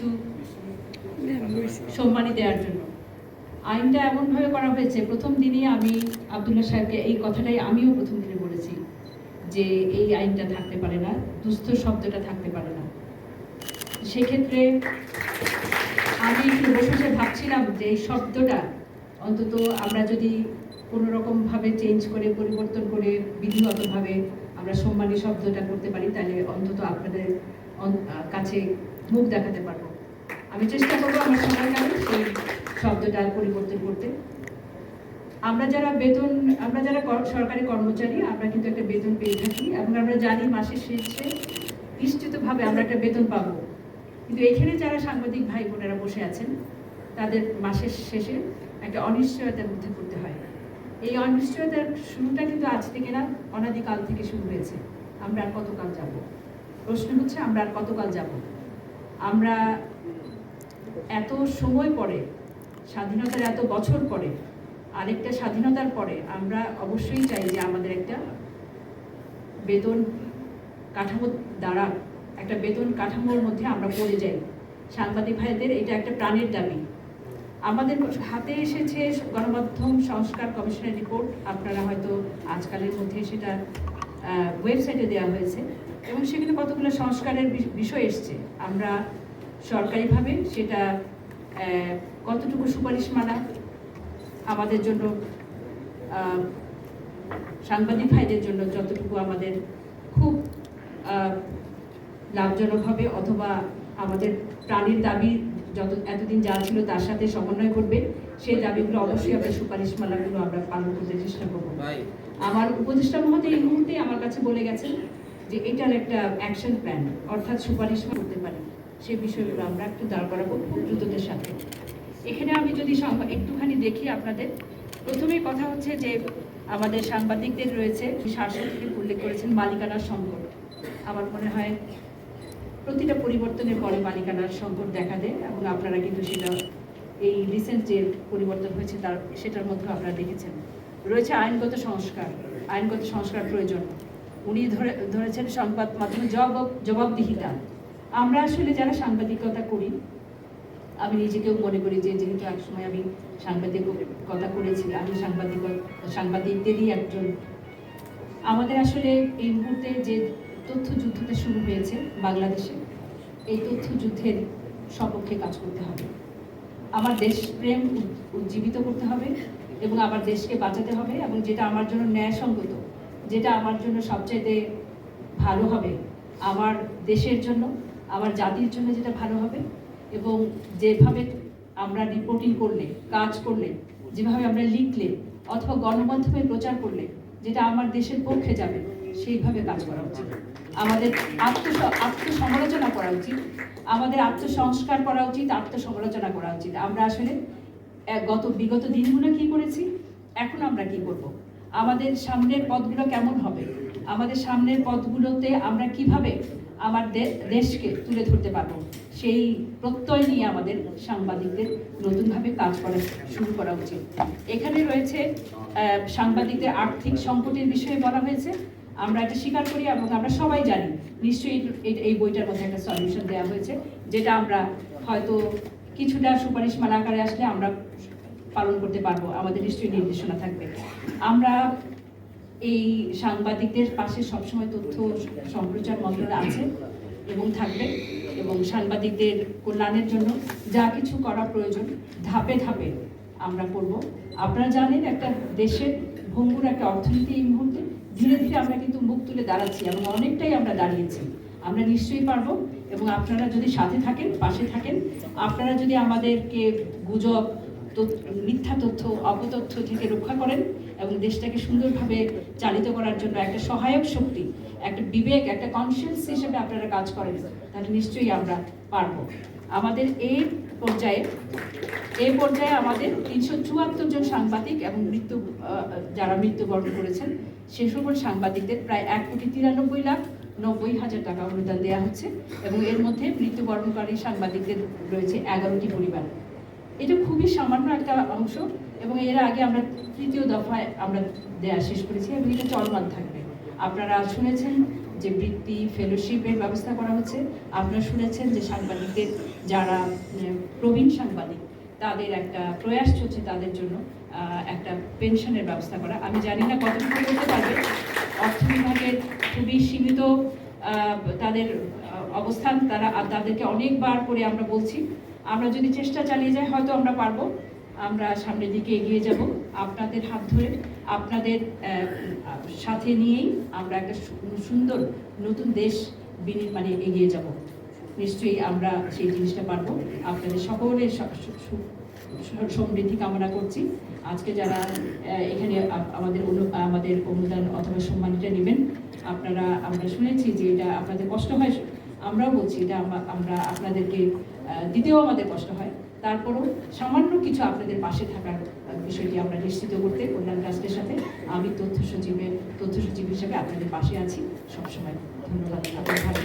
কিছু সম্মানী দেওয়ার জন্য। আইনটা এমনভাবে করা হয়েছে, প্রথম দিনই আমি আব্দুল্লাহ সাহেবকে এই কথাটাই আমিও প্রথম দিনে বলেছি যে এই আইনটা থাকতে পারে না, দুস্থ শব্দটা থাকতে পারে না। সেক্ষেত্রে আমি একটু বসে ভাবছিলাম যে এই শব্দটা অন্তত আমরা যদি কোনো রকমভাবে চেঞ্জ করে পরিবর্তন করে বিধিগতভাবে আমরা সম্মানী শব্দটা করতে পারি, তাহলে অন্তত আপনাদের কাছে মুখ দেখাতে পারবো। আমি চেষ্টা করবো আমার সময়কালে সেই শব্দটা পরিবর্তন করতে। আমরা যারা সরকারি কর্মচারী, আমরা কিন্তু একটা বেতন পেয়ে থাকি এবং আমরা জানি মাসের শেষে নিশ্চিতভাবে আমরা একটা বেতন পাবো। কিন্তু এখানে যারা সাংবাদিক ভাই বোনেরা বসে আছেন, তাদের মাসের শেষে একটা অনিশ্চয়তার মধ্যে পড়তে হয়। এই অনিশ্চয়তার শুরুটা কিন্তু আজ থেকে না, অনাদিকাল থেকে শুরু হয়েছে। আমরা আর কতকাল যাব? প্রশ্ন হচ্ছে আমরা আর কতকাল যাব? আমরা এত সময় পরে, স্বাধীনতার এত বছর পরে, আরেকটা স্বাধীনতার পরে আমরা অবশ্যই চাই যে আমাদের একটা বেতন কাঠামো দ্বারা একটা বেতন কাঠামোর মধ্যে আমরা পড়ে যাই। সাংবাদিক ভাইদের এটা একটা প্রাণের দাবি। আমাদের হাতে এসেছে গণমাধ্যম সংস্কার কমিশনের রিপোর্ট, আপনারা হয়তো আজকালের মধ্যে সেটা ওয়েবসাইটে দেওয়া হয়েছে এবং সেখানে কতগুলো সংস্কারের বিষয় এসছে। আমরা সরকারিভাবে সেটা কতটুকু সুপারিশমালা আমাদের জন্য, সাংবাদিক ভাইদের জন্য যতটুকু আমাদের খুব লাভজনক হবে, অথবা আমাদের প্রাণের দাবি এতদিন যা ছিল তার সাথে সমন্বয় করবে, সেই দাবিগুলো অবশ্যই আমরা সুপারিশমালাগুলো আমরা পালন করতে চেষ্টা করব। আমার উপদেষ্টা মহোদয় এই মুহূর্তে আমার কাছে বলে গেছেন যে এটার একটা অ্যাকশন প্ল্যান, অর্থাৎ সুপারিশ করতে পারি, সেই বিষয়গুলো আমরা একটু দাঁড় করাবো খুব দ্রুততার সাথে। এখানে আমি যদি একটুখানি দেখি আপনাদের, প্রথমেই কথা হচ্ছে যে আমাদের সাংবাদিকদের রয়েছে, শাসক থেকে উল্লেখ করেছেন মালিকানার সংকট। আমার মনে হয় প্রতিটা পরিবর্তনের পরে মালিকানার সংকট দেখা দেয় এবং আপনারা কিন্তু সেটা এই রিসেন্ট যে পরিবর্তন হয়েছে সেটার মধ্যে আপনারা দেখেছেন। রয়েছে আইনগত সংস্কার প্রয়োজন। উনি ধরেছেন সংবাদ মাধ্যমে জবাবদিহিতা। আমরা আসলে যারা সাংবাদিকতা করি, আমি নিজেকেও মনে করি যে যেহেতু একসময় আমি সাংবাদিকতা করেছি, আমি সাংবাদিকদেরই একজন। আমাদের আসলে এই মুহূর্তে যে তথ্য যুদ্ধটা শুরু হয়েছে বাংলাদেশে, এই তথ্য যুদ্ধের সপক্ষে কাজ করতে হবে। আমার দেশপ্রেম উজ্জীবিত করতে হবে এবং আমার দেশকে বাঁচাতে হবে, এবং যেটা আমার জন্য ন্যায়সঙ্গত, যেটা আমার জন্য সবচাইতে ভালো হবে, আমার দেশের জন্য, আমার জাতির জন্য যেটা ভালো হবে, এবং যেভাবে আমরা রিপোর্টিং করলে, কাজ করলে, যেভাবে আমরা লিখলে অথবা গণমাধ্যমে প্রচার করলে যেটা আমার দেশের পক্ষে যাবে, সেইভাবে কাজ করা উচিত। আমাদের আত্মসমালোচনা করা উচিত, আমাদের আত্মসংস্কার করা উচিত, আত্মসমালোচনা করা উচিত। আমরা আসলে বিগত দিনগুলো কি করেছি, এখন আমরা কি করব, আমাদের সামনের পথগুলো কেমন হবে, আমাদের সামনের পথগুলোতে আমরা কিভাবে আমার দেশকে তুলে ধরতে পারবো, সেই প্রত্যয় নিয়ে আমাদের সাংবাদিকদের নতুনভাবে কাজ করা শুরু করা উচিত। এখানে রয়েছে সাংবাদিকদের আর্থিক সংকটের বিষয়ে বলা হয়েছে। আমরা এটা স্বীকার করি এবং আমরা সবাই জানি, নিশ্চয়ই এই বইটার মধ্যে একটা সলিউশন দেওয়া হয়েছে, যেটা আমরা হয়তো কিছুটা সুপারিশমালা আকারে আসলে আমরা পালন করতে পারবো। আমাদের নিশ্চয়ই নির্দেশনা থাকবে। আমরা এই সাংবাদিকদের পাশে সবসময় তথ্য সম্প্রচার মন্ত্রণালয় আছে এবং থাকবে, এবং সাংবাদিকদের কল্যাণের জন্য যা কিছু করা প্রয়োজন ধাপে ধাপে আমরা করব। আপনারা জানেন একটা দেশের ভঙ্গুর একটা অর্থনীতি এই মুহূর্তে ধীরে ধীরে আমরা কিন্তু মুখ তুলে দাঁড়াচ্ছি এবং অনেকটাই আমরা দাঁড়িয়েছি। আমরা নিশ্চয়ই পারবো, এবং আপনারা যদি সাথে থাকেন, পাশে থাকেন, আপনারা যদি আমাদেরকে গুজব, মিথ্যা তথ্য, অপতথ্য থেকে রক্ষা করেন এবং দেশটাকে সুন্দরভাবে চালিত করার জন্য একটা সহায়ক শক্তি, একটা বিবেক, একটা কনসিয়েন্স হিসেবে আপনারা কাজ করেন, তাহলে নিশ্চয়ই আমরা পারবো। আমাদের এই পর্যায়ে আমাদের 374 জন সাংবাদিক এবং যারা মৃত্যুবরণ করেছেন সে সকল সাংবাদিকদের প্রায় 1,93,90,000 টাকা অনুদান দেওয়া হচ্ছে, এবং এর মধ্যে মৃত্যুবরণকারী সাংবাদিকদের রয়েছে 11টি পরিবার। এটা খুবই সামান্য একটা অংশ, এবং এর আগে আমরা 3য় দফায় আমরা দেয়া শেষ করেছি এবং এটা চলমান থাকবে। আপনারা শুনেছেন যে বৃত্তি ফেলোশিপের ব্যবস্থা করা হচ্ছে। আপনারা শুনেছেন যে সাংবাদিকদের যারা প্রবীণ সাংবাদিক তাদের একটা প্রয়াস চলছে তাদের জন্য একটা পেনশনের ব্যবস্থা করা। আমি জানি না কতটুকু করতে পারবে, অর্থ বিভাগের খুবই সীমিত তাদের অবস্থান, তাদেরকে অনেকবার করে আমরা বলছি, আমরা যদি চেষ্টা চালিয়ে যাই হয়তো আমরা পারবো। আমরা সামনের দিকে এগিয়ে যাব আপনাদের হাত ধরে, আপনাদের সাথে নিয়েই আমরা একটা সুন্দর নতুন দেশ মানে এগিয়ে যাব। নিশ্চয়ই আমরা সেই জিনিসটা পারবো। আপনাদের সকলের সমৃদ্ধি কামনা করছি। আজকে যারা এখানে আমাদের অনুদান অথবা সম্মানটা নেবেন, আমরা শুনেছি যে এটা আপনাদের কষ্ট হয়, আমরাও বলছি এটা আমরা আপনাদেরকে দিতেও আমাদের কষ্ট হয়, তারপরও সামান্য কিছু আপনাদের পাশে থাকার বিষয়টি আমরা নিশ্চিত করতে কল্যাণ ট্রাস্টের সাথে আমি তথ্য সচিব হিসেবে আপনাদের পাশে আছি সবসময়। ধন্যবাদ। আপনার ভালো